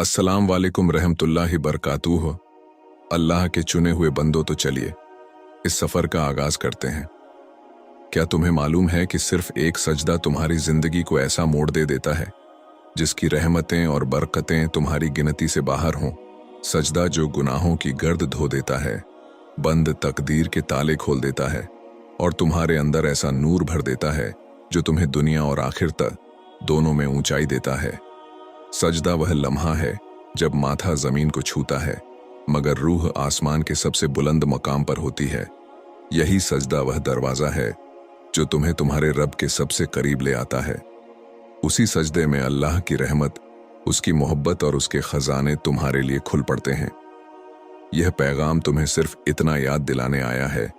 अस्सलाम वालेकुम रहमतुल्लाहि बरकातुहू। अल्लाह के चुने हुए बंदो, तो चलिए इस सफ़र का आगाज़ करते हैं। क्या तुम्हें मालूम है कि सिर्फ एक सजदा तुम्हारी ज़िंदगी को ऐसा मोड़ दे देता है जिसकी रहमतें और बरकतें तुम्हारी गिनती से बाहर हों। सजदा जो गुनाहों की गर्द धो देता है, बंद तकदीर के ताले खोल देता है और तुम्हारे अंदर ऐसा नूर भर देता है जो तुम्हें दुनिया और आखिरत दोनों में ऊंचाई देता है। सजदा वह लम्हा है जब माथा ज़मीन को छूता है मगर रूह आसमान के सबसे बुलंद मकाम पर होती है। यही सजदा वह दरवाज़ा है जो तुम्हें तुम्हारे रब के सबसे करीब ले आता है। उसी सजदे में अल्लाह की रहमत, उसकी मोहब्बत और उसके खजाने तुम्हारे लिए खुल पड़ते हैं। यह पैगाम तुम्हें सिर्फ इतना याद दिलाने आया है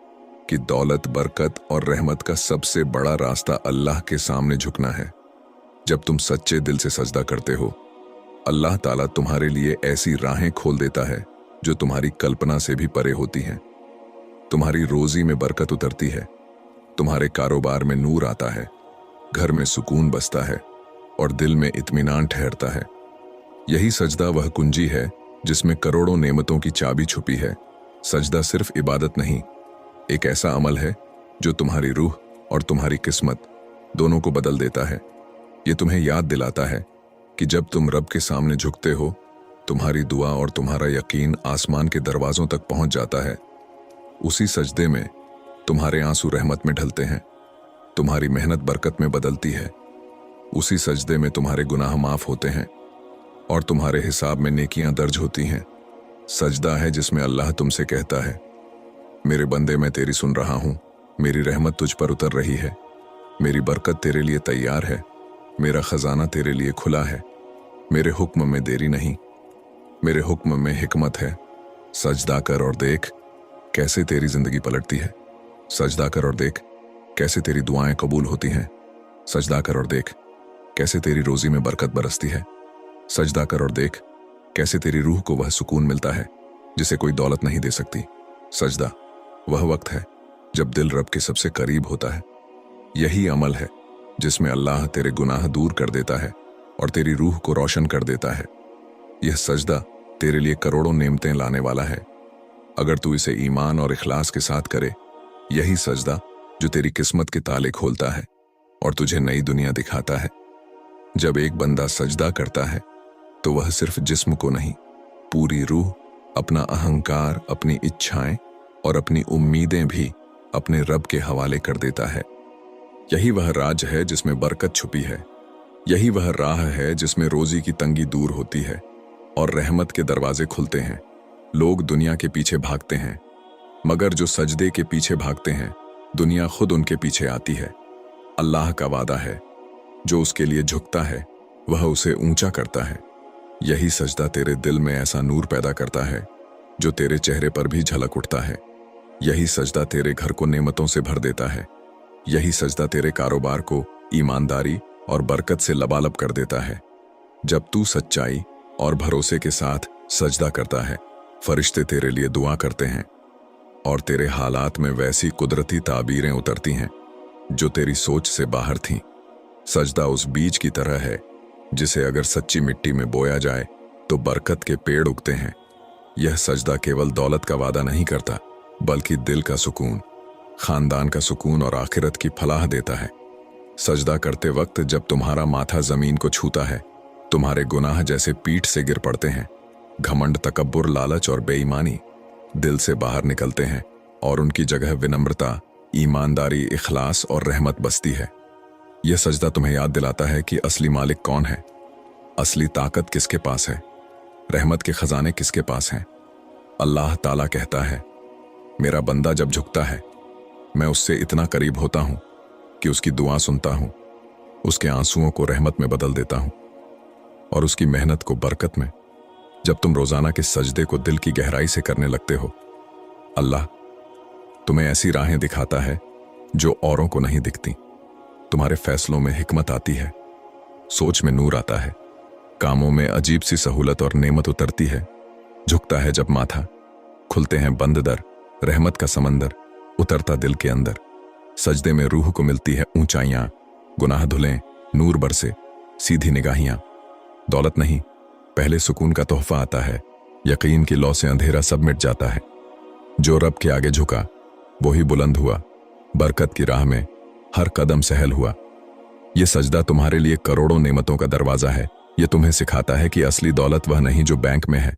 कि दौलत, बरकत और रहमत का सबसे बड़ा रास्ता अल्लाह के सामने झुकना है। जब तुम सच्चे दिल से सजदा करते हो, अल्लाह ताला तुम्हारे लिए ऐसी राहें खोल देता है जो तुम्हारी कल्पना से भी परे होती हैं। तुम्हारी रोजी में बरकत उतरती है, तुम्हारे कारोबार में नूर आता है, घर में सुकून बसता है और दिल में इत्मीनान ठहरता है। यही सजदा वह कुंजी है जिसमें करोड़ों नेमतों की चाबी छुपी है। सजदा सिर्फ इबादत नहीं, एक ऐसा अमल है जो तुम्हारी रूह और तुम्हारी किस्मत दोनों को बदल देता है। ये तुम्हें याद दिलाता है कि जब तुम रब के सामने झुकते हो, तुम्हारी दुआ और तुम्हारा यकीन आसमान के दरवाजों तक पहुंच जाता है। उसी सजदे में तुम्हारे आंसू रहमत में ढलते हैं, तुम्हारी मेहनत बरकत में बदलती है। उसी सजदे में तुम्हारे गुनाह माफ होते हैं और तुम्हारे हिसाब में नेकियां दर्ज होती हैं। सजदा है जिसमें अल्लाह तुमसे कहता है, मेरे बंदे, मैं तेरी सुन रहा हूं, मेरी रहमत तुझ पर उतर रही है, मेरी बरकत तेरे लिए तैयार है, मेरा खजाना तेरे लिए खुला है, मेरे हुक्म में देरी नहीं, मेरे हुक्म में हिकमत है। सजदा कर और देख कैसे तेरी जिंदगी पलटती है। सजदा कर और देख कैसे तेरी दुआएं कबूल होती हैं। सजदा कर और देख कैसे तेरी रोजी में बरकत बरसती है। सजदा कर और देख कैसे तेरी रूह को वह सुकून मिलता है जिसे कोई दौलत नहीं दे सकती। सजदा वह वक्त है जब दिल रब के सबसे करीब होता है। यही अमल है जिसमें अल्लाह तेरे गुनाह दूर कर देता है और तेरी रूह को रोशन कर देता है। यह सजदा तेरे लिए करोड़ों नेमतें लाने वाला है अगर तू इसे ईमान और इखलास के साथ करे। यही सजदा जो तेरी किस्मत के ताले खोलता है और तुझे नई दुनिया दिखाता है। जब एक बंदा सजदा करता है तो वह सिर्फ जिस्म को नहीं, पूरी रूह, अपना अहंकार, अपनी इच्छाएं और अपनी उम्मीदें भी अपने रब के हवाले कर देता है। यही वह राज है जिसमें बरकत छुपी है। यही वह राह है जिसमें रोजी की तंगी दूर होती है और रहमत के दरवाजे खुलते हैं। लोग दुनिया के पीछे भागते हैं मगर जो सजदे के पीछे भागते हैं, दुनिया खुद उनके पीछे आती है। अल्लाह का वादा है, जो उसके लिए झुकता है वह उसे ऊंचा करता है। यही सजदा तेरे दिल में ऐसा नूर पैदा करता है जो तेरे चेहरे पर भी झलक उठता है। यही सजदा तेरे घर को नेमतों से भर देता है। यही सजदा तेरे कारोबार को ईमानदारी और बरकत से लबालब कर देता है। जब तू सच्चाई और भरोसे के साथ सजदा करता है, फरिश्ते तेरे लिए दुआ करते हैं और तेरे हालात में वैसी कुदरती ताबीरें उतरती हैं जो तेरी सोच से बाहर थीं। सजदा उस बीज की तरह है जिसे अगर सच्ची मिट्टी में बोया जाए तो बरकत के पेड़ उगते हैं। यह सजदा केवल दौलत का वादा नहीं करता बल्कि दिल का सुकून, खानदान का सुकून और आखिरत की फलाह देता है। सजदा करते वक्त जब तुम्हारा माथा जमीन को छूता है, तुम्हारे गुनाह जैसे पीठ से गिर पड़ते हैं। घमंड, तकब्बुर, लालच और बेईमानी दिल से बाहर निकलते हैं और उनकी जगह विनम्रता, ईमानदारी, इखलास और रहमत बसती है। यह सजदा तुम्हें याद दिलाता है कि असली मालिक कौन है, असली ताकत किसके पास है, रहमत के खजाने किसके पास हैं। अल्लाह ताला कहता है, मेरा बंदा जब झुकता है, मैं उससे इतना करीब होता हूं कि उसकी दुआ सुनता हूं, उसके आंसुओं को रहमत में बदल देता हूं और उसकी मेहनत को बरकत में। जब तुम रोजाना के सजदे को दिल की गहराई से करने लगते हो, अल्लाह तुम्हें ऐसी राहें दिखाता है जो औरों को नहीं दिखती। तुम्हारे फैसलों में हिकमत आती है, सोच में नूर आता है, कामों में अजीब सी सहूलत और नेमत उतरती है। झुकता है जब माथा, खुलते हैं बंद दर, रहमत का समंदर उतरता दिल के अंदर। सजदे में रूह को मिलती है ऊंचाइयां, गुनाह धुलें, नूर बरसे, सीधी निगाहियां। दौलत नहीं, पहले सुकून का तोहफा आता है। यकीन की लौ से अंधेरा सब मिट जाता है। जो रब के आगे झुका वही बुलंद हुआ। बरकत की राह में हर कदम सहल हुआ। ये सजदा तुम्हारे लिए करोड़ों नेमतों का दरवाजा है। ये तुम्हें सिखाता है कि असली दौलत वह नहीं जो बैंक में है,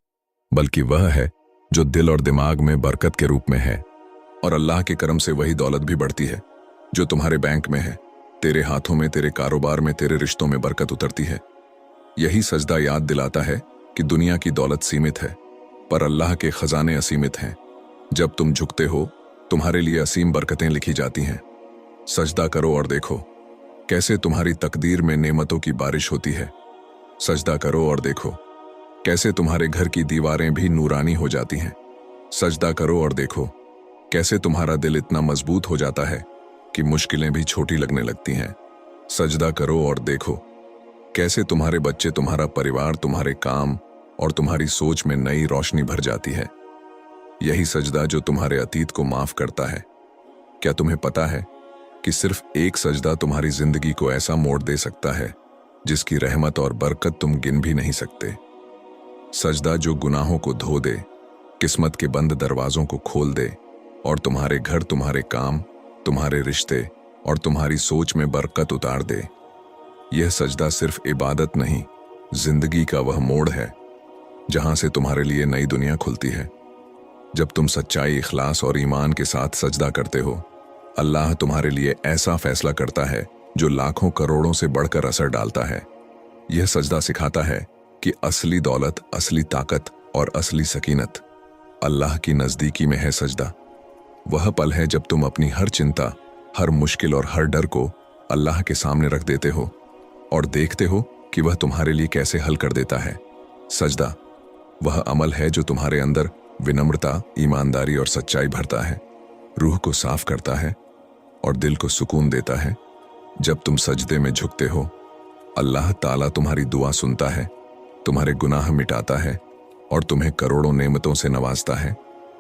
बल्कि वह है जो दिल और दिमाग में बरकत के रूप में है। और अल्लाह के करम से वही दौलत भी बढ़ती है जो तुम्हारे बैंक में है। तेरे हाथों में, तेरे कारोबार में, तेरे रिश्तों में बरकत उतरती है। यही सजदा याद दिलाता है कि दुनिया की दौलत सीमित है, पर अल्लाह के खजाने असीमित हैं। जब तुम झुकते हो तुम्हारे लिए असीम बरकतें लिखी जाती हैं। सजदा करो और देखो कैसे तुम्हारी तकदीर में नेमतों की बारिश होती है। सजदा करो और देखो कैसे तुम्हारे घर की दीवारें भी नूरानी हो जाती हैं। सजदा करो और देखो कैसे तुम्हारा दिल इतना मजबूत हो जाता है कि मुश्किलें भी छोटी लगने लगती हैं। सजदा करो और देखो कैसे तुम्हारे बच्चे, तुम्हारा परिवार, तुम्हारे काम और तुम्हारी सोच में नई रोशनी भर जाती है। यही सजदा जो तुम्हारे अतीत को माफ करता है। क्या तुम्हें पता है कि सिर्फ एक सजदा तुम्हारी जिंदगी को ऐसा मोड़ दे सकता है जिसकी रहमत और बरकत तुम गिन भी नहीं सकते। सजदा जो गुनाहों को धो दे, किस्मत के बंद दरवाजों को खोल दे और तुम्हारे घर, तुम्हारे काम, तुम्हारे रिश्ते और तुम्हारी सोच में बरकत उतार दे। यह सजदा सिर्फ इबादत नहीं, जिंदगी का वह मोड़ है जहां से तुम्हारे लिए नई दुनिया खुलती है। जब तुम सच्चाई, इखलास और ईमान के साथ सजदा करते हो, अल्लाह तुम्हारे लिए ऐसा फैसला करता है जो लाखों करोड़ों से बढ़कर असर डालता है। यह सजदा सिखाता है कि असली दौलत, असली ताकत और असली सकीनत अल्लाह की नज़दीकी में है। सजदा वह पल है जब तुम अपनी हर चिंता, हर मुश्किल और हर डर को अल्लाह के सामने रख देते हो और देखते हो कि वह तुम्हारे लिए कैसे हल कर देता है। सजदा वह अमल है जो तुम्हारे अंदर विनम्रता, ईमानदारी और सच्चाई भरता है, रूह को साफ करता है और दिल को सुकून देता है। जब तुम सजदे में झुकते हो, अल्लाह ताला तुम्हारी दुआ सुनता है, तुम्हारे गुनाह मिटाता है और तुम्हें करोड़ों नेमतों से नवाजता है।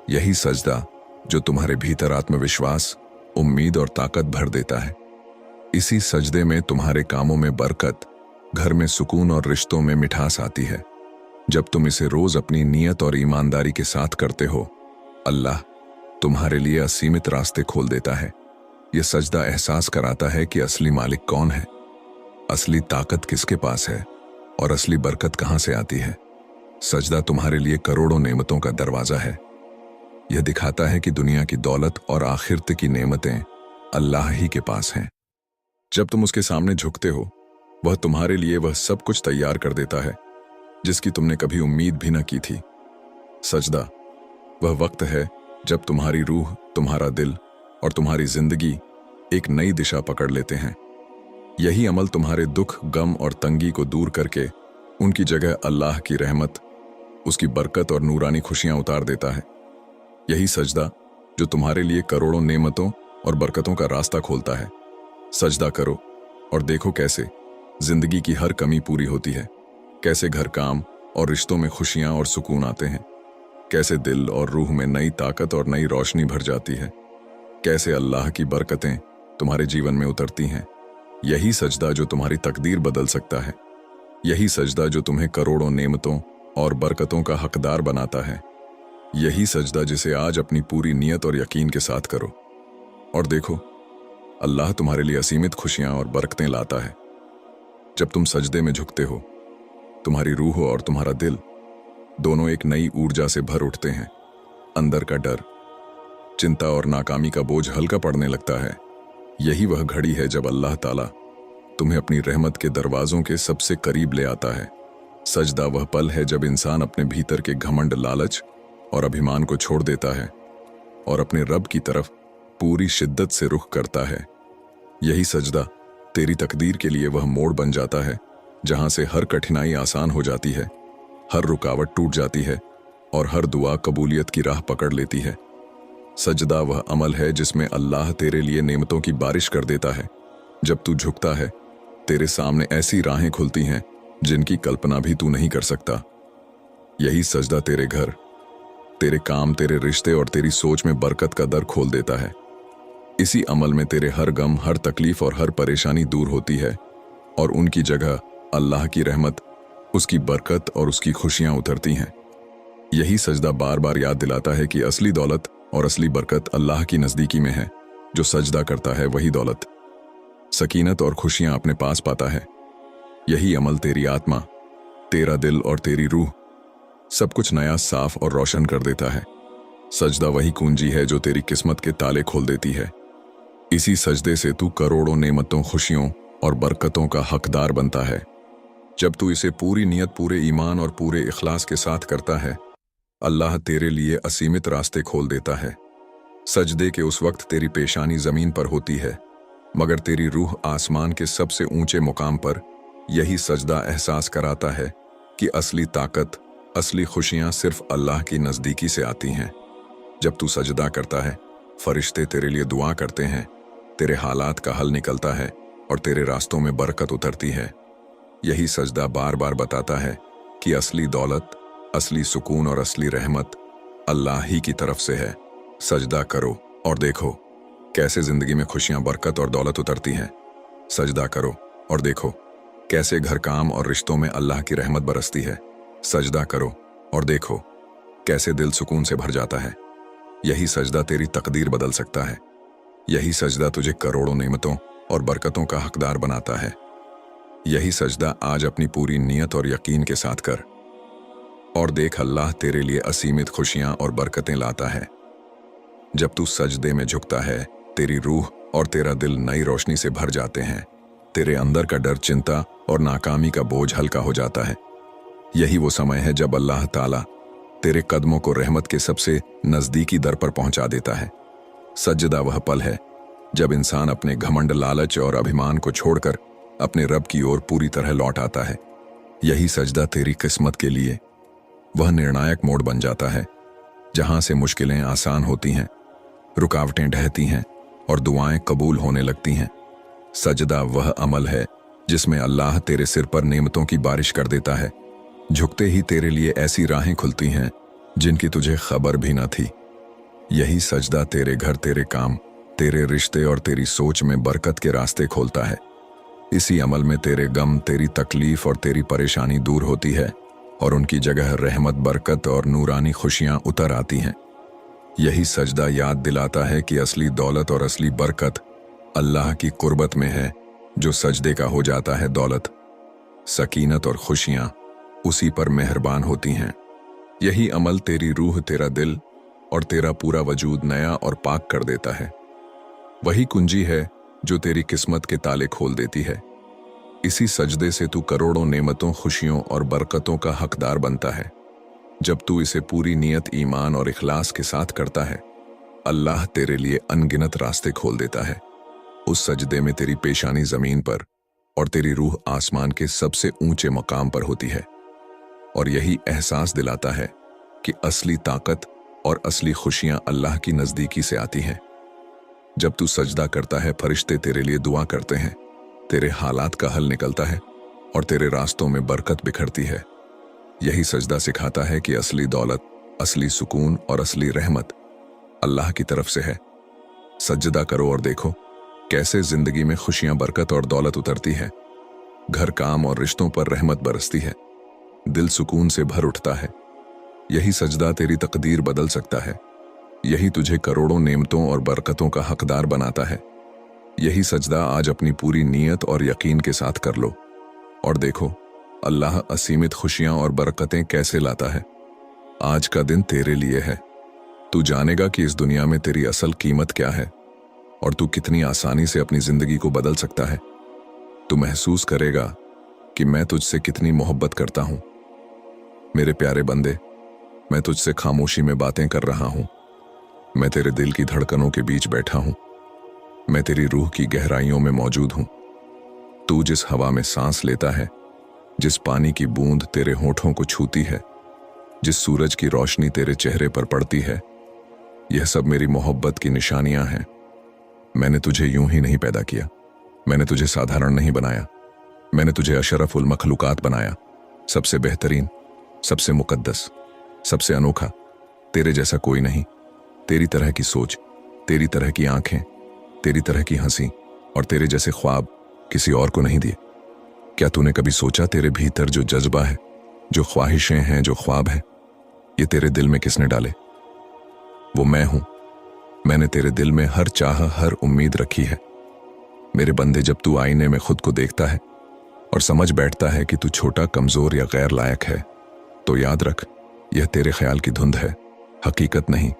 यही सजदा जो तुम्हारे भीतर आत्मविश्वास, उम्मीद और ताकत भर देता है। इसी सजदे में तुम्हारे कामों में बरकत, घर में सुकून और रिश्तों में मिठास आती है। जब तुम इसे रोज अपनी नियत और ईमानदारी के साथ करते हो, अल्लाह तुम्हारे लिए असीमित रास्ते खोल देता है। यह सजदा एहसास कराता है कि असली मालिक कौन है, असली ताकत किसके पास है और असली बरकत कहां से आती है। सजदा तुम्हारे लिए करोड़ों नेमतों का दरवाजा है। यह दिखाता है कि दुनिया की दौलत और आखिरत की नेमतें अल्लाह ही के पास हैं। जब तुम उसके सामने झुकते हो, वह तुम्हारे लिए वह सब कुछ तैयार कर देता है जिसकी तुमने कभी उम्मीद भी न की थी। सजदा वह वक्त है जब तुम्हारी रूह, तुम्हारा दिल और तुम्हारी जिंदगी एक नई दिशा पकड़ लेते हैं। यही अमल तुम्हारे दुख, गम और तंगी को दूर करके उनकी जगह अल्लाह की रहमत, उसकी बरकत और नूरानी खुशियां उतार देता है। यही सजदा जो तुम्हारे लिए करोड़ों नेमतों और बरकतों का रास्ता खोलता है। सजदा करो और देखो कैसे जिंदगी की हर कमी पूरी होती है, कैसे घर, काम और रिश्तों में खुशियां और सुकून आते हैं, कैसे दिल और रूह में नई ताकत और नई रोशनी भर जाती है, कैसे अल्लाह की बरकतें तुम्हारे जीवन में उतरती हैं। यही सजदा जो तुम्हारी तकदीर बदल सकता है। यही सजदा जो तुम्हें करोड़ों नेमतों और बरकतों का हकदार बनाता है। यही सजदा जिसे आज अपनी पूरी नियत और यकीन के साथ करो और देखो अल्लाह तुम्हारे लिए असीमित खुशियां और बरकतें लाता है। जब तुम सजदे में झुकते हो, तुम्हारी रूह और तुम्हारा दिल दोनों एक नई ऊर्जा से भर उठते हैं। अंदर का डर, चिंता और नाकामी का बोझ हल्का पड़ने लगता है। यही वह घड़ी है जब अल्लाह ताला तुम्हें अपनी रहमत के दरवाजों के सबसे करीब ले आता है। सजदा वह पल है जब इंसान अपने भीतर के घमंड, लालच और अभिमान को छोड़ देता है और अपने रब की तरफ पूरी शिद्दत से रुख करता है। यही सजदा तेरी तकदीर के लिए वह मोड़ बन जाता है जहां से हर कठिनाई आसान हो जाती है, हर रुकावट टूट जाती है और हर दुआ कबूलियत की राह पकड़ लेती है। सजदा वह अमल है जिसमें अल्लाह तेरे लिए नेमतों की बारिश कर देता है। जब तू झुकता है, तेरे सामने ऐसी राहें खुलती हैं जिनकी कल्पना भी तू नहीं कर सकता। यही सजदा तेरे घर, तेरे काम, तेरे रिश्ते और तेरी सोच में बरकत का दर खोल देता है। इसी अमल में तेरे हर गम, हर तकलीफ और हर परेशानी दूर होती है और उनकी जगह अल्लाह की रहमत, उसकी बरकत और उसकी खुशियां उतरती हैं। यही सजदा बार बार याद दिलाता है कि असली दौलत और असली बरकत अल्लाह की नज़दीकी में है। जो सजदा करता है वही दौलत, सकीनत और खुशियां अपने पास पाता है। यही अमल तेरी आत्मा, तेरा दिल और तेरी रूह सब कुछ नया, साफ और रोशन कर देता है। सजदा वही कुंजी है जो तेरी किस्मत के ताले खोल देती है। इसी सजदे से तू करोड़ों नेमतों, खुशियों और बरकतों का हकदार बनता है। जब तू इसे पूरी नियत, पूरे ईमान और पूरे इखलास के साथ करता है, अल्लाह तेरे लिए असीमित रास्ते खोल देता है। सजदे के उस वक्त तेरी पेशानी जमीन पर होती है, मगर तेरी रूह आसमान के सबसे ऊंचे मुकाम पर। यही सजदा एहसास कराता है कि असली ताकत, असली खुशियां सिर्फ अल्लाह की नज़दीकी से आती हैं। जब तू सजदा करता है, फरिश्ते तेरे लिए दुआ करते हैं, तेरे हालात का हल निकलता है और तेरे रास्तों में बरकत उतरती है। यही सजदा बार बार बताता है कि असली दौलत, असली सुकून और असली रहमत अल्लाह ही की तरफ से है। सजदा करो और देखो कैसे जिंदगी में खुशियां, बरकत और दौलत उतरती हैं। सजदा करो और देखो कैसे घर, काम और रिश्तों में अल्लाह की रहमत बरसती है। सजदा करो और देखो कैसे दिल सुकून से भर जाता है। यही सजदा तेरी तकदीर बदल सकता है। यही सजदा तुझे करोड़ों नेमतों और बरकतों का हकदार बनाता है। यही सजदा आज अपनी पूरी नियत और यकीन के साथ कर और देख, अल्लाह तेरे लिए असीमित खुशियां और बरकतें लाता है। जब तू सजदे में झुकता है, तेरी रूह और तेरा दिल नई रोशनी से भर जाते हैं। तेरे अंदर का डर, चिंता और नाकामी का बोझ हल्का हो जाता है। यही वो समय है जब अल्लाह ताला तेरे कदमों को रहमत के सबसे नज़दीकी दर पर पहुंचा देता है। सजदा वह पल है जब इंसान अपने घमंड, लालच और अभिमान को छोड़कर अपने रब की ओर पूरी तरह लौट आता है। यही सजदा तेरी किस्मत के लिए वह निर्णायक मोड़ बन जाता है जहां से मुश्किलें आसान होती हैं, रुकावटें ढहती हैं और दुआएं कबूल होने लगती हैं। सजदा वह अमल है जिसमें अल्लाह तेरे सिर पर नेमतों की बारिश कर देता है। झुकते ही तेरे लिए ऐसी राहें खुलती हैं जिनकी तुझे खबर भी न थी। यही सजदा तेरे घर, तेरे काम, तेरे रिश्ते और तेरी सोच में बरकत के रास्ते खोलता है। इसी अमल में तेरे गम, तेरी तकलीफ और तेरी परेशानी दूर होती है और उनकी जगह रहमत, बरकत और नूरानी खुशियां उतर आती हैं। यही सजदा याद दिलाता है कि असली दौलत और असली बरकत अल्लाह की कुर्बत में है। जो सजदे का हो जाता है दौलत, सकीनत और खुशियां उसी पर मेहरबान होती हैं। यही अमल तेरी रूह, तेरा दिल और तेरा पूरा वजूद नया और पाक कर देता है। वही कुंजी है जो तेरी किस्मत के ताले खोल देती है। इसी सजदे से तू करोड़ों नेमतों, खुशियों और बरकतों का हकदार बनता है। जब तू इसे पूरी नियत, ईमान और इखलास के साथ करता है, अल्लाह तेरे लिए अनगिनत रास्ते खोल देता है। उस सजदे में तेरी पेशानी जमीन पर और तेरी रूह आसमान के सबसे ऊंचे मकाम पर होती है। और यही एहसास दिलाता है कि असली ताकत और असली खुशियां अल्लाह की नज़दीकी से आती हैं। जब तू सजदा करता है, फरिश्ते तेरे लिए दुआ करते हैं, तेरे हालात का हल निकलता है और तेरे रास्तों में बरकत बिखरती है। यही सजदा सिखाता है कि असली दौलत, असली सुकून और असली रहमत अल्लाह की तरफ से है। सजदा करो और देखो कैसे जिंदगी में खुशियां, बरकत और दौलत उतरती है। घर, काम और रिश्तों पर रहमत बरसती है। दिल सुकून से भर उठता है। यही सजदा तेरी तकदीर बदल सकता है। यही तुझे करोड़ों नेमतों और बरकतों का हकदार बनाता है। यही सजदा आज अपनी पूरी नियत और यकीन के साथ कर लो और देखो अल्लाह असीमित खुशियां और बरकतें कैसे लाता है। आज का दिन तेरे लिए है। तू जानेगा कि इस दुनिया में तेरी असल कीमत क्या है और तू कितनी आसानी से अपनी जिंदगी को बदल सकता है। तू महसूस करेगा कि मैं तुझसे कितनी मोहब्बत करता हूं। मेरे प्यारे बंदे, मैं तुझसे खामोशी में बातें कर रहा हूं। मैं तेरे दिल की धड़कनों के बीच बैठा हूं। मैं तेरी रूह की गहराइयों में मौजूद हूं। तू जिस हवा में सांस लेता है, जिस पानी की बूंद तेरे होठों को छूती है, जिस सूरज की रोशनी तेरे चेहरे पर पड़ती है, यह सब मेरी मोहब्बत की निशानियां हैं। मैंने तुझे यूं ही नहीं पैदा किया। मैंने तुझे साधारण नहीं बनाया। मैंने तुझे अशरफुल मखलूकात बनाया, सबसे बेहतरीन, सबसे मुकद्दस, सबसे अनोखा। तेरे जैसा कोई नहीं। तेरी तरह की सोच, तेरी तरह की आंखें, तेरी तरह की हंसी और तेरे जैसे ख्वाब किसी और को नहीं दिए। क्या तूने कभी सोचा तेरे भीतर जो जज्बा है, जो ख्वाहिशें हैं, जो ख्वाब हैं, ये तेरे दिल में किसने डाले? वो मैं हूं। मैंने तेरे दिल में हर चाह, हर उम्मीद रखी है। मेरे बंदे, जब तू आईने में खुद को देखता है और समझ बैठता है कि तू छोटा, कमजोर या गैर लायक है, तो याद रख, यह तेरे ख्याल की धुंध है, हकीकत नहीं।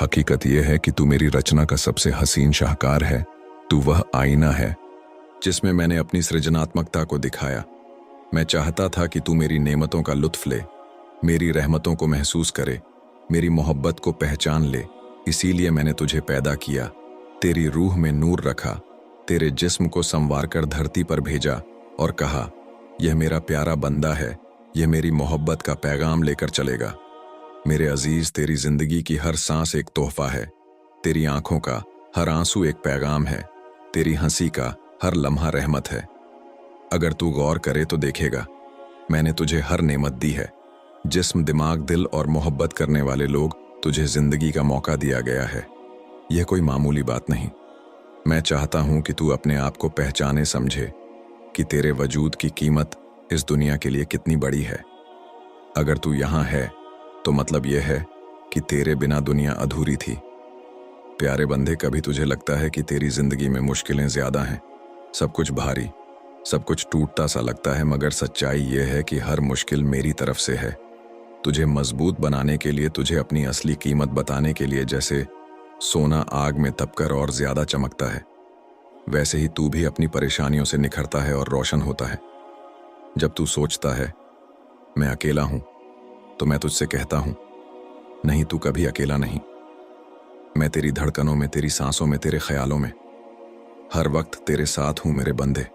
हकीकत यह है कि तू मेरी रचना का सबसे हसीन शाहकार है। तू वह आईना है जिसमें मैंने अपनी सृजनात्मकता को दिखाया। मैं चाहता था कि तू मेरी नेमतों का लुत्फ ले, मेरी रहमतों को महसूस करे, मेरी मोहब्बत को पहचान ले। इसीलिए मैंने तुझे पैदा किया, तेरी रूह में नूर रखा, तेरे जिस्म को संवार कर धरती पर भेजा और कहा, यह मेरा प्यारा बंदा है, यह मेरी मोहब्बत का पैगाम लेकर चलेगा। मेरे अजीज, तेरी जिंदगी की हर सांस एक तोहफा है, तेरी आंखों का हर आंसू एक पैगाम है, तेरी हंसी का हर लम्हा रहमत है। अगर तू गौर करे तो देखेगा, मैंने तुझे हर नेमत दी है। जिस्म, दिमाग, दिल और मोहब्बत करने वाले लोग, तुझे जिंदगी का मौका दिया गया है। यह कोई मामूली बात नहीं। मैं चाहता हूं कि तू अपने आप को पहचाने, समझे कि तेरे वजूद की कीमत इस दुनिया के लिए कितनी बड़ी है। अगर तू यहां है तो मतलब यह है कि तेरे बिना दुनिया अधूरी थी। प्यारे बंदे, कभी तुझे लगता है कि तेरी जिंदगी में मुश्किलें ज्यादा हैं, सब कुछ भारी, सब कुछ टूटता सा लगता है, मगर सच्चाई यह है कि हर मुश्किल मेरी तरफ से है, तुझे मजबूत बनाने के लिए, तुझे अपनी असली कीमत बताने के लिए। जैसे सोना आग में तपकर और ज्यादा चमकता है, वैसे ही तू भी अपनी परेशानियों से निखरता है और रोशन होता है। जब तू सोचता है मैं अकेला हूं, तो मैं तुझसे कहता हूं, नहीं, तू कभी अकेला नहीं। मैं तेरी धड़कनों में, तेरी सांसों में, तेरे ख्यालों में हर वक्त तेरे साथ हूं मेरे बंदे।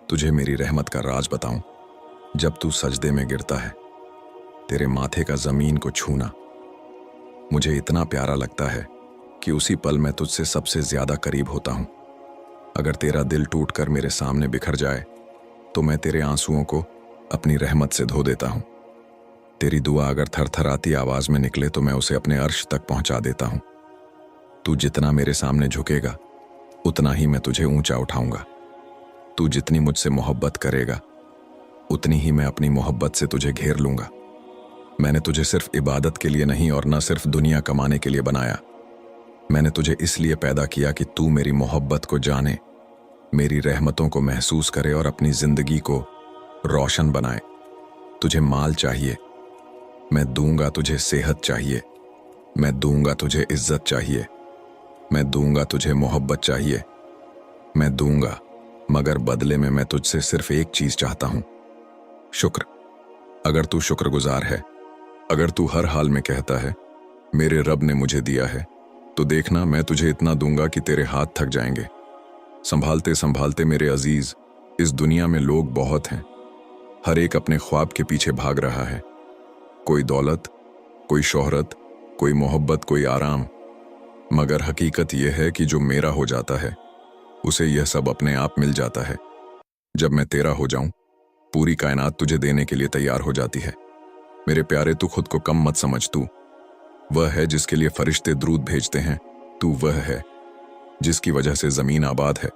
तुझे मेरी रहमत का राज बताऊं, जब तू सजदे में गिरता है, तेरे माथे का जमीन को छूना मुझे इतना प्यारा लगता है कि उसी पल मैं तुझसे सबसे ज्यादा करीब होता हूं। अगर तेरा दिल टूटकर मेरे सामने बिखर जाए, तो मैं तेरे आंसुओं को अपनी रहमत से धो देता हूं। तेरी दुआ अगर थरथराती आवाज में निकले, तो मैं उसे अपने अर्श तक पहुंचा देता हूं। तू जितना मेरे सामने झुकेगा, उतना ही मैं तुझे ऊंचा उठाऊंगा। तू जितनी मुझसे मोहब्बत करेगा, उतनी ही मैं अपनी मोहब्बत से तुझे घेर लूंगा। मैंने तुझे सिर्फ इबादत के लिए नहीं और न सिर्फ दुनिया कमाने के लिए बनाया। मैंने तुझे इसलिए पैदा किया कि तू मेरी मोहब्बत को जाने, मेरी रहमतों को महसूस करे और अपनी जिंदगी को रोशन बनाए। तुझे माल चाहिए, मैं दूंगा। तुझे सेहत चाहिए, मैं दूंगा। तुझे इज्जत चाहिए, मैं दूंगा। तुझे मोहब्बत चाहिए, मैं दूंगा। मगर बदले में मैं तुझसे सिर्फ एक चीज चाहता हूं, शुक्र। अगर तू शुक्रगुजार है, अगर तू हर हाल में कहता है मेरे रब ने मुझे दिया है, तो देखना, मैं तुझे इतना दूंगा कि तेरे हाथ थक जाएंगे। संभालते संभालते मेरे अजीज, इस दुनिया में लोग बहुत हैं, हर एक अपने ख्वाब के पीछे भाग रहा है। कोई दौलत, कोई शोहरत, कोई मोहब्बत, कोई आराम। मगर हकीकत यह है कि जो मेरा हो जाता है, उसे यह सब अपने आप मिल जाता है। जब मैं तेरा हो जाऊं, पूरी कायनात तुझे देने के लिए तैयार हो जाती है। मेरे प्यारे, तू खुद को कम मत समझ। तू वह है जिसके लिए फरिश्ते द्रूद भेजते हैं। तू वह है जिसकी वजह से जमीन आबाद है।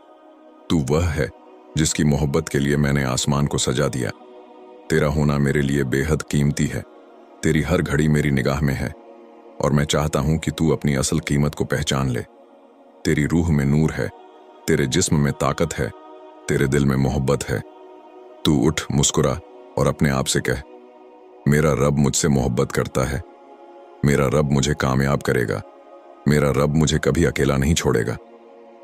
तू वह है जिसकी मोहब्बत के लिए मैंने आसमान को सजा दिया। तेरा होना मेरे लिए बेहद कीमती है। तेरी हर घड़ी मेरी निगाह में है और मैं चाहता हूं कि तू अपनी असल कीमत को पहचान ले। तेरी रूह में नूर है, तेरे जिस्म में ताकत है, तेरे दिल में मोहब्बत है। तू उठ, मुस्कुरा और अपने आप से कह, मेरा रब मुझसे मोहब्बत करता है, मेरा रब मुझे कामयाब करेगा, मेरा रब मुझे कभी अकेला नहीं छोड़ेगा।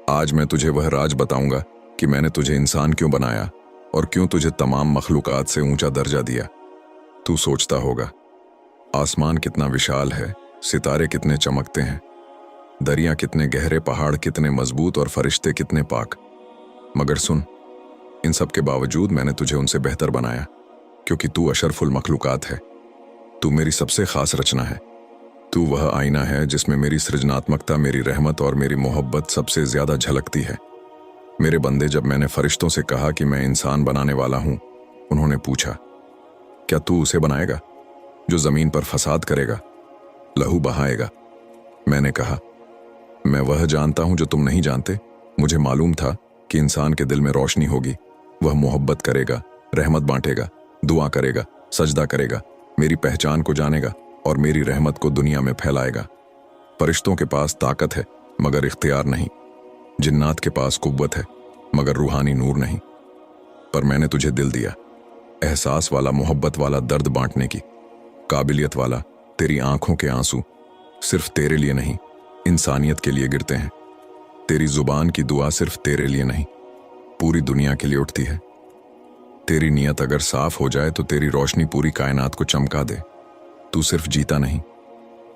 आज मैं तुझे वह राज बताऊंगा कि मैंने तुझे इंसान क्यों बनाया और क्यों तुझे तमाम मखलूकात से ऊंचा दर्जा दिया। तू सोचता होगा, आसमान कितना विशाल है, सितारे कितने चमकते हैं, दरिया कितने गहरे, पहाड़ कितने मजबूत और फरिश्ते कितने पाक। मगर सुन, इन सब के बावजूद मैंने तुझे उनसे बेहतर बनाया, क्योंकि तू अशरफुल मखलूकात है। तू मेरी सबसे खास रचना है। तू वह आईना है जिसमें मेरी सृजनात्मकता, मेरी रहमत और मेरी मोहब्बत सबसे ज्यादा झलकती है। मेरे बंदे, जब मैंने फरिश्तों से कहा कि मैं इंसान बनाने वाला हूं, उन्होंने पूछा, क्या तू उसे बनाएगा जो जमीन पर फसाद करेगा, लहू बहाएगा? मैंने कहा, मैं वह जानता हूं जो तुम नहीं जानते। मुझे मालूम था कि इंसान के दिल में रोशनी होगी, वह मोहब्बत करेगा, रहमत बांटेगा, दुआ करेगा, सजदा करेगा, मेरी पहचान को जानेगा और मेरी रहमत को दुनिया में फैलाएगा। फरिश्तों के पास ताकत है मगर इख्तियार नहीं, जिन्नात के पास कुव्वत है मगर रूहानी नूर नहीं। पर मैंने तुझे दिल दिया, एहसास वाला, मोहब्बत वाला, दर्द बांटने की काबिलियत वाला। तेरी आंखों के आंसू सिर्फ तेरे लिए नहीं, इंसानियत के लिए गिरते हैं। तेरी जुबान की दुआ सिर्फ तेरे लिए नहीं, पूरी दुनिया के लिए उठती है। तेरी नीयत अगर साफ हो जाए तो तेरी रोशनी पूरी कायनात को चमका दे। तू सिर्फ जीता नहीं,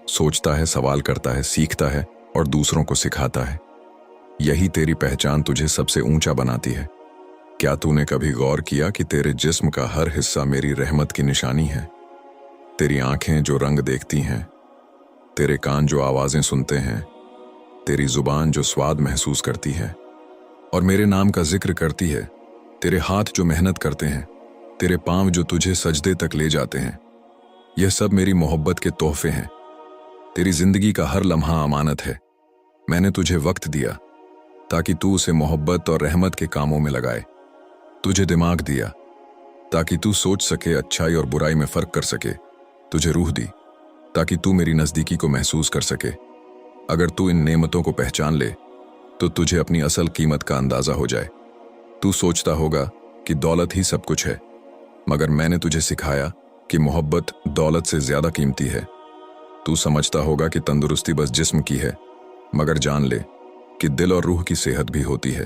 सोचता है, सवाल करता है, सीखता है और दूसरों को सिखाता है। यही तेरी पहचान तुझे सबसे ऊंचा बनाती है। क्या तूने कभी गौर किया कि तेरे जिस्म का हर हिस्सा मेरी रहमत की निशानी है? तेरी आंखें जो रंग देखती हैं, तेरे कान जो आवाजें सुनते हैं, तेरी जुबान जो स्वाद महसूस करती है और मेरे नाम का जिक्र करती है, तेरे हाथ जो मेहनत करते हैं, तेरे पांव जो तुझे सजदे तक ले जाते हैं, यह सब मेरी मोहब्बत के तोहफे हैं। तेरी जिंदगी का हर लम्हा अमानत है। मैंने तुझे वक्त दिया ताकि तू उसे मोहब्बत और रहमत के कामों में लगाए। तुझे दिमाग दिया ताकि तू सोच सके, अच्छाई और बुराई में फर्क कर सके। तुझे रूह दी ताकि तू मेरी नज़दीकी को महसूस कर सके। अगर तू इन नेमतों को पहचान ले तो तुझे अपनी असल कीमत का अंदाज़ा हो जाए। तू सोचता होगा कि दौलत ही सब कुछ है, मगर मैंने तुझे सिखाया कि मोहब्बत दौलत से ज़्यादा कीमती है। तू समझता होगा कि तंदुरुस्ती बस जिस्म की है, मगर जान ले कि दिल और रूह की सेहत भी होती है।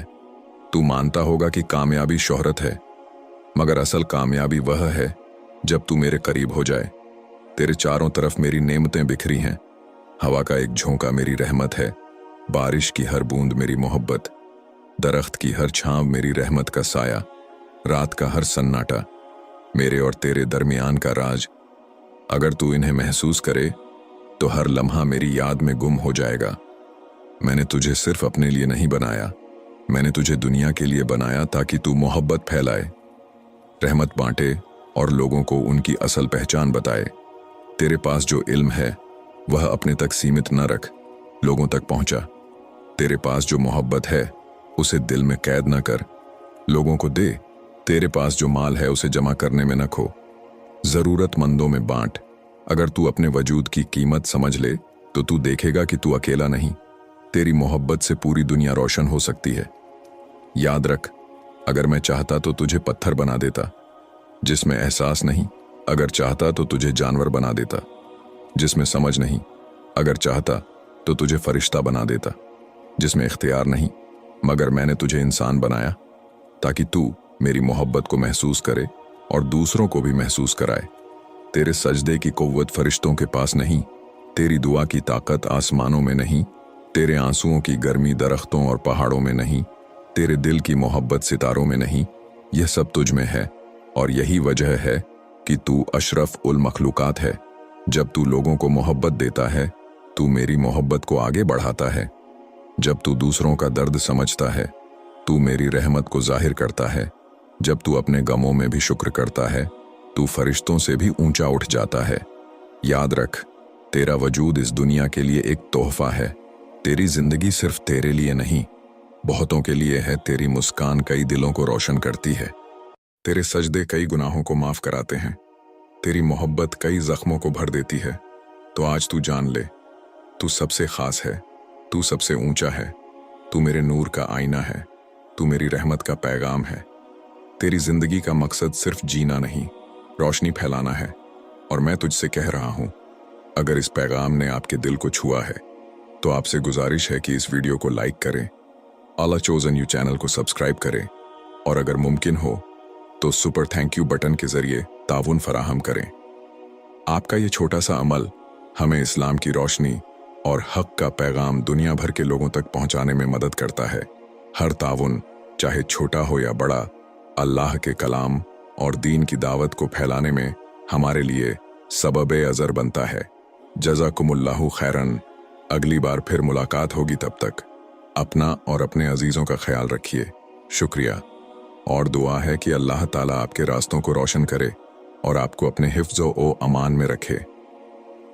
तू मानता होगा कि कामयाबी शोहरत है, मगर असल कामयाबी वह है जब तू मेरे करीब हो जाए। तेरे चारों तरफ मेरी नेमतें बिखरी हैं। हवा का एक झोंका मेरी रहमत है, बारिश की हर बूंद मेरी मोहब्बत, दरख्त की हर छांव मेरी रहमत का साया, रात का हर सन्नाटा मेरे और तेरे दरमियान का राज। अगर तू इन्हें महसूस करे तो हर लम्हा मेरी याद में गुम हो जाएगा। मैंने तुझे सिर्फ अपने लिए नहीं बनाया, मैंने तुझे दुनिया के लिए बनाया ताकि तू मोहब्बत फैलाए, रहमत बांटे और लोगों को उनकी असल पहचान बताए। तेरे पास जो इल्म है वह अपने तक सीमित न रख, लोगों तक पहुंचा। तेरे पास जो मोहब्बत है उसे दिल में कैद न कर, लोगों को दे। तेरे पास जो माल है उसे जमा करने में न खो, जरूरतमंदों में बांट। अगर तू अपने वजूद की कीमत समझ ले तो तू देखेगा कि तू अकेला नहीं, तेरी मोहब्बत से पूरी दुनिया रोशन हो सकती है। याद रख, अगर मैं चाहता तो तुझे पत्थर बना देता जिसमें एहसास नहीं, अगर चाहता तो तुझे जानवर बना देता जिसमें समझ नहीं, अगर चाहता तो तुझे फरिश्ता बना देता जिसमें इख्तियार नहीं, मगर मैंने तुझे इंसान बनाया ताकि तू मेरी मोहब्बत को महसूस करे और दूसरों को भी महसूस कराए। तेरे सजदे की कुव्वत फरिश्तों के पास नहीं, तेरी दुआ की ताकत आसमानों में नहीं, तेरे आंसुओं की गर्मी दरख्तों और पहाड़ों में नहीं, तेरे दिल की मोहब्बत सितारों में नहीं, यह सब तुझ में है। और यही वजह है कि तू अशरफ उल मखलूकात है। जब तू लोगों को मोहब्बत देता है, तू मेरी मोहब्बत को आगे बढ़ाता है। जब तू दूसरों का दर्द समझता है, तू मेरी रहमत को जाहिर करता है। जब तू अपने गमों में भी शुक्र करता है, तू फरिश्तों से भी ऊंचा उठ जाता है। याद रख, तेरा वजूद इस दुनिया के लिए एक तोहफा है। तेरी जिंदगी सिर्फ तेरे लिए नहीं, बहुतों के लिए है। तेरी मुस्कान कई दिलों को रोशन करती है, तेरे सजदे कई गुनाहों को माफ कराते हैं, तेरी मोहब्बत कई जख्मों को भर देती है। तो आज तू जान ले, तू सबसे खास है, तू सबसे ऊंचा है, तू मेरे नूर का आईना है, तू मेरी रहमत का पैगाम है। तेरी जिंदगी का मकसद सिर्फ जीना नहीं, रोशनी फैलाना है। और मैं तुझसे कह रहा हूं, अगर इस पैगाम ने आपके दिल को छुआ है तो आपसे गुजारिश है कि इस वीडियो को लाइक करें, अल्लाह चोजन यू चैनल को सब्सक्राइब करें और अगर मुमकिन हो तो सुपर थैंक यू बटन के जरिए ताउन फराहम करें। आपका ये छोटा सा अमल हमें इस्लाम की रोशनी और हक का पैगाम दुनिया भर के लोगों तक पहुंचाने में मदद करता है। हर ताउन, चाहे छोटा हो या बड़ा, अल्लाह के कलाम और दीन की दावत को फैलाने में हमारे लिए सबबे अजर बनता है। जज़ाकुमुल्लाहु खैरन। अगली बार फिर मुलाकात होगी, तब तक अपना और अपने अजीजों का ख्याल रखिए। शुक्रिया। और दुआ है कि अल्लाह ताला आपके रास्तों को रोशन करे और आपको अपने हिफ्ज़ ओ अमान में रखे।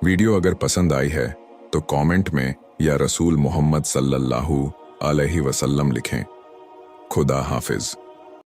वीडियो अगर पसंद आई है तो कमेंट में या रसूल मोहम्मद सल्लल्लाहु अलैहि वसल्लम लिखें। खुदा हाफिज।